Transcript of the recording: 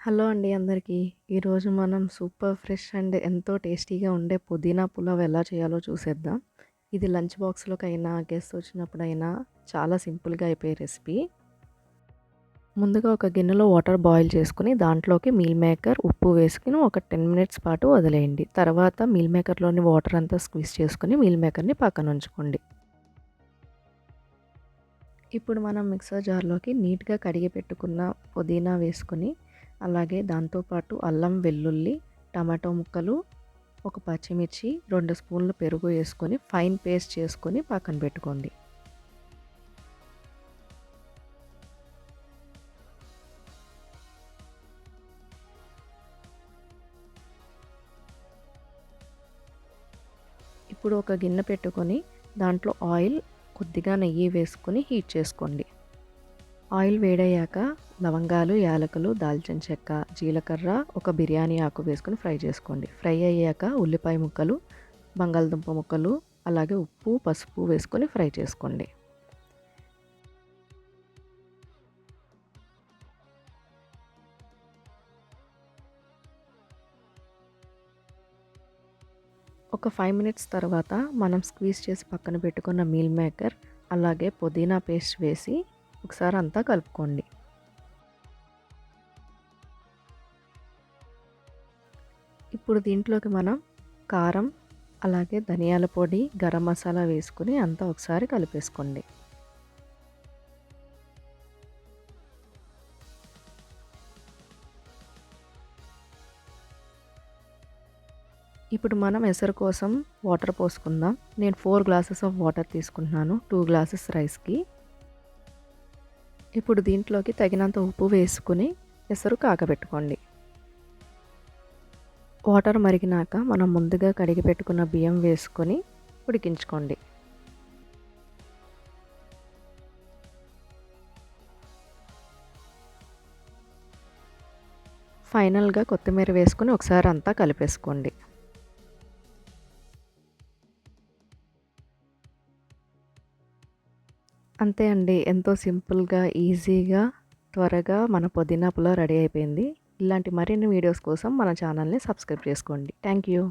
Hello అండి అందరికీ. ఈరోజు మనం సూపర్ ఫ్రెష్ అండ్ ఎంతో టేస్టీగా ఉండే పుదీనా పులావ్ ఎలా చేయాలో చూసేద్దాం. ఇది లంచ్ బాక్స్‌లోకైనా, గెస్ట్స్ వచ్చినప్పుడైనా చాలా సింపుల్‌గా అయిపోయే రెసిపీ. ముందుగా ఒక గిన్నెలో వాటర్ బాయిల్ చేసుకొని దాంట్లోకి మీల్ మేకర్, ఉప్పు వేసుకొని ఒక 10 మినిట్స్ పాటు వదిలేయండి. తర్వాత మీల్ మేకర్‌లోని వాటర్ అంతా స్క్వీజ్ చేసుకొని మీల్ మేకర్‌ని పక్కన ఉంచుకోండి. ఇప్పుడు మనం మిక్సర్ జార్‌లోకి నీట్‌గా కడిగి పెట్టుకున్న పుదీనా వేసుకొని, అలాగే దాంతోపాటు అల్లం, వెల్లుల్లి, టమాటో ముక్కలు, ఒక పచ్చిమిర్చి, 2 స్పూన్లు పెరుగు వేసుకొని ఫైన్ పేస్ట్ చేసుకొని పక్కన పెట్టుకోండి. ఇప్పుడు ఒక గిన్నె పెట్టుకొని దాంట్లో ఆయిల్, కొద్దిగా నెయ్యి వేసుకొని హీట్ చేసుకోండి. ఆయిల్ వేడయ్యాక లవంగాలు, యాలకులు, దాల్చిన చెక్క, జీలకర్ర, ఒక బిర్యానీ ఆకు వేసుకొని ఫ్రై చేసుకోండి. ఫ్రై అయ్యాక ఉల్లిపాయ ముక్కలు, బంగాళదుంప ముక్కలు, అలాగే ఉప్పు, పసుపు వేసుకొని ఫ్రై చేసుకోండి. ఒక 5 మినిట్స్ తర్వాత మనం స్క్వీజ్ చేసి పక్కన పెట్టుకున్న మీల్ మేకర్, అలాగే పుదీనా పేస్ట్ వేసి ఒకసారి అంతా కలుపుకోండి. ఇప్పుడు దీంట్లోకి మనం కారం, అలాగే ధనియాల పొడి, గరం మసాలా వేసుకొని అంతా ఒకసారి కలిపేసుకోండి. ఇప్పుడు మనం ఎసరు కోసం వాటర్ పోసుకుందాం. నేను 4 గ్లాసెస్ ఆఫ్ వాటర్ తీసుకుంటున్నాను 2 గ్లాసెస్ రైస్‌కి. ఇప్పుడు దీంట్లోకి తగినంత ఉప్పు వేసుకొని ఎసరు కాగబెట్టుకోండి. వాటర్ మరిగినాక మనం ముందుగా కడిగి పెట్టుకున్న బియ్యం వేసుకొని ఉడికించుకోండి. ఫైనల్‌గా కొత్తిమీర వేసుకొని ఒకసారి అంతా కలిపేసుకోండి. అంతే అండి. ఎంతో సింపుల్‌గా, ఈజీగా, త్వరగా మన పుదీనా పులావ్ రెడీ అయిపోయింది. ఇలాంటి మరిన్ని వీడియోస్ కోసం మన ఛానల్‌ని సబ్స్క్రైబ్ చేసుకోండి. Thank you.